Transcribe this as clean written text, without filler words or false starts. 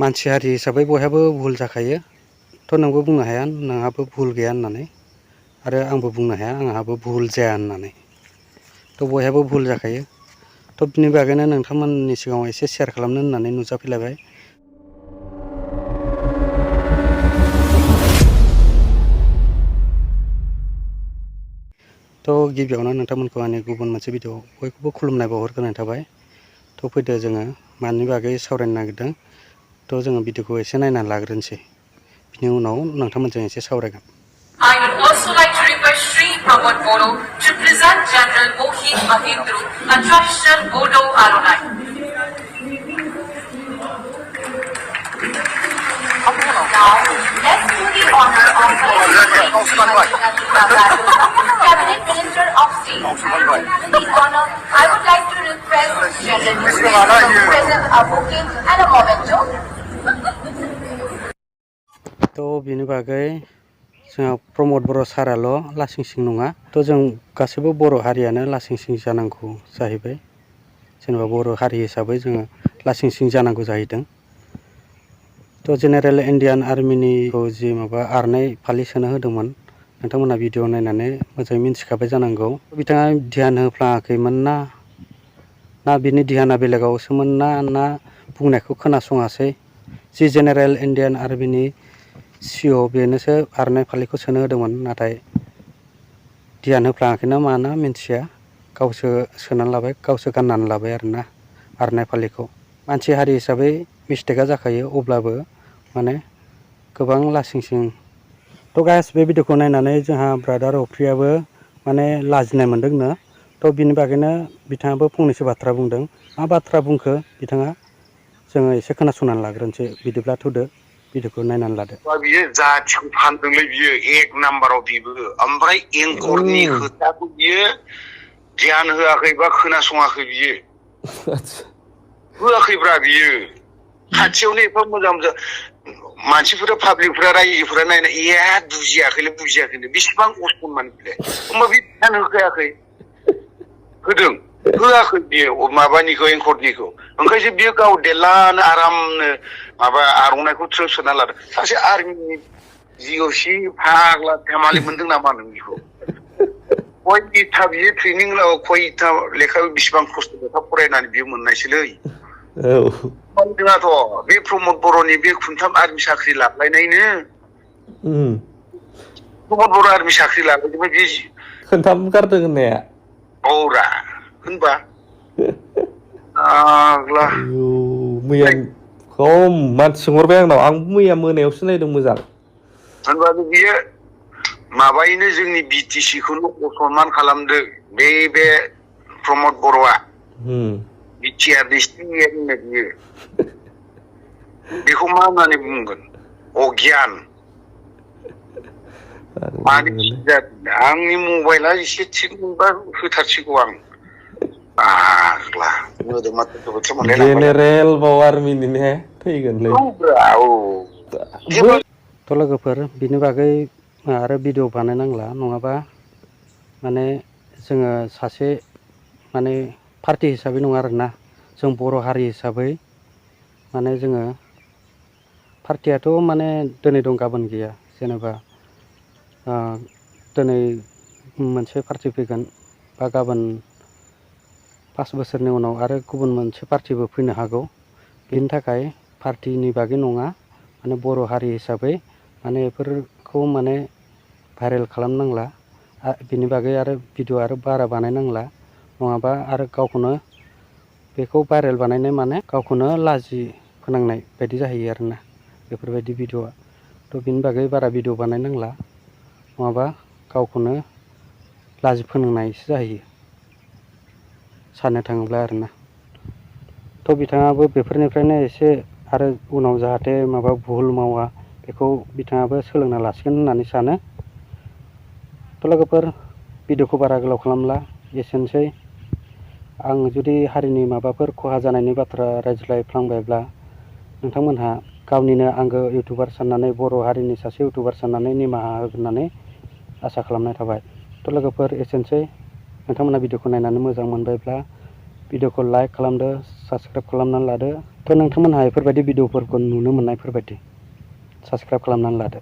मानसि हारि हिसाबै बयहाबो भुल जाखायो थ' नोंबो बुंनो हाया नोंहाबो भुल गैया होननानै आरो आंबो बुंनो हाया आंहाबो भुल जाया होननानै थ' बयहाबो भुल जाखायो थ' बिनि बागैनो नोंथांमोननि सिगाङाव एसे शेयार खालामनो होननानै नुजाफैलायबाय। थ' गिबियावनो नोंथांमोनखौ आंनि गुबुन मोनसे भिडिअ बयखौबो खुलुमनाय बावहरग्रोनाय थाबाय। थ' फैदो जोङो मानि बागै सावरायनो नागिरदों थ' जोङो भिडिअखौ एसे नायनानै लाग्रोनोसै बिनि उनाव नोंथांमोनजों एसे सावरायगोन। I would also like to request Sri Pramod Boro to present General Mohit Mahindra, a traditional Bodo alumni. Now, let's do the honor of Cabinet Minister of State. With this honor, I would like to request General Mohit to present a bouquet and a memento. थ' बिनि बागै जोंहा प्रमद बर' साराल' लासिं सिं नङा थ' जों गासैबो बर' हारियानो लासिं सिं जानांगौ जाहैबाय जेनेबा बर' हारि हिसाबै जोङो लासिं सिं जानांगौ जाहैदों। थ' जेनेरेल इण्डियान आर्मिनिखौ जि माबा आरनाय फालि सोनो होदोंमोन नोंथांमोनहा भिडिअ नायनानै मोजाङै मिन्थिखाबाय जानांगौ। बिथाङा ध्यान होफ्लाङाखैमोन ना बिनि ध्याना बेलेगावसोमोन ना बुंनायखौ खोनासङासै जि जेनेरेल इण्डियान आर्मिनि सिअ बेनोसो आरनाय फालिखौ सोनो होदोंमोन नाथाय ध्यान होफ्लाङाखै ना माना मिन्थिया गावसो सोनानै लाबाय गावसो गाननानै लाबाय आरोना आरनाय फालिखौ। मानसि हारि हिसाबै मिस्टेकआ जाखायो अब्लाबो माने गोबां लासिं सिं। थ' गाइस बे भिडिअखौ नायनानै जोंहा ब्रादार अफ्रियाबो माने लाजिनाय मोन्दोंनो थ' बिनि बागैनो बिथाङाबो फंनैसो बाथ्रा बुंदों। मा बाथ्रा बुंखो बिथाङा जोङो एसे खोनासंनानै लाग्रोनोसै बिदिब्ला थुदो भिडिअखौ नायनानै लादो। बियो जाथिखौ फानदोंलै बियो एक नाम्बाराव बिबो ओमफ्राय एंकरनि खोथाखौ बियो ध्यान होआखै बा खोनासङाखै बियो होआखैब्रा बियो खाथियावनो एफा मोजां मोजां मानसिफोरा पाब्लिकफोरा रायजोफोरा नायना बुजियाखैनो बेसेबां असनमान बिलाय होमबा बे ध्यान होखायाखै होदों होआखै बियो माबानिखौ एंकरनिखौ ओंखायसो बियो गाव देलानो आरामनो माबा आर'नाइखौ थ्रोब सोना लादों। सासे आर्मिनि जिअसि फाग्ला धेमालि मोनदों नामा नों बेखौ खयथा बियो ट्रेनिं खयथा लेखा बेसेबां खस्थ' लेखा फरायनानै बियो मोननायसोलै जोंहाथ' बे प्रमद बर'नि बे खुनथाम आर्मि साख्रि लालायनायनो प्रमद बर' आर्मि साख्रि लालायनाय बे खोनथाम गारदों होननाया औरा होनबा आग्ला मैया खम मानसि सोंहरबाय आंनाव आं मैया मोनायावसो नायदों मोजां होनबाबो बियो माबायैनो जोंनि बिटिसि खौनो असनमान खालामदों बे प्रमद बर'आ बिटिआरनि सिएमनो बियो बेखौ मा होननानै बुंगोन अगियान आंनि मबाइला एसे थिग मोनबा होथारसिगौ आं फाग्ला मोदोमा थोथो मोनलायलांबाय जेनेरेल बाव आर्मिनि ने थैगोनलै थ' लोगोफोर बिनि बागै आरो भिडिअ बानायनांला नङाबा माने जोङो सासे माने पार्टि हिसाबै नङा आरोना जों बर' हारि हिसाबै माने जोङो पार्टियाथ' माने दिनै दं गाबोन गैया जेनेबा दिनै मोनसे पार्टि फैगोन बा गाबोन 5 बोसोरनि उनाव आरो गुबुन मोनसे पार्टिबो फैनो हागौ बेनि थाखाय पार्टिनि बागै नङा माने बर' हारि हिसाबै माने बेफोरखौ माने भाइरेल खालामनांला बिनि बागै आरो भिडिअ आरो बारा बानायनांला नङाबा आरो गावखौनो बेखौ भाइरेल बानायनाय माने गावखौनो लाजि फोनांनाय बायदि जाहैयो आरोना बेफोरबायदि भिडिअआ थ' बिनि बागै बारा भिडिअ बानायनांला नङाबा गावखौनो लाजि फोनांनायसो जाहैयो साननो थाङोब्ला आरोना थ' बिथाङाबो बेफोरनिफ्रायनो एसे आरो उनाव जाहाथे माबा भुल मावा बेखौ बिथाङाबो सोलोंना लासिगोन होननानै सानो। थ' लोगोफोर भिडिअखौ बारा गोलाव खालामला एसेनोसै आं जुदि हारिनि माबाफोर खहा जानायनि बाथ्रा रायज्लायफ्लांबायब्ला नोंथांमोनहा गावनिनो आंगो इउटुबार साननानै बर' हारिनि सासे इउटुबार साननानै निमाहा होगोन होननानै आसा खालामनाय थाबाय। थ' लोगोफोर एसेनोसै नोंथांमोना भिडिअखौ नायनानै मोजां मोनबायब्ला भिडिअखौ लाइक खालामदो साबस्क्राइब खालामनानै लादो थ' नोंथांमोनहा बेफोरबायदि भिडिअफोरखौ नुनो मोननायफोरबायदि साबस्क्राइब खालामनानै लादो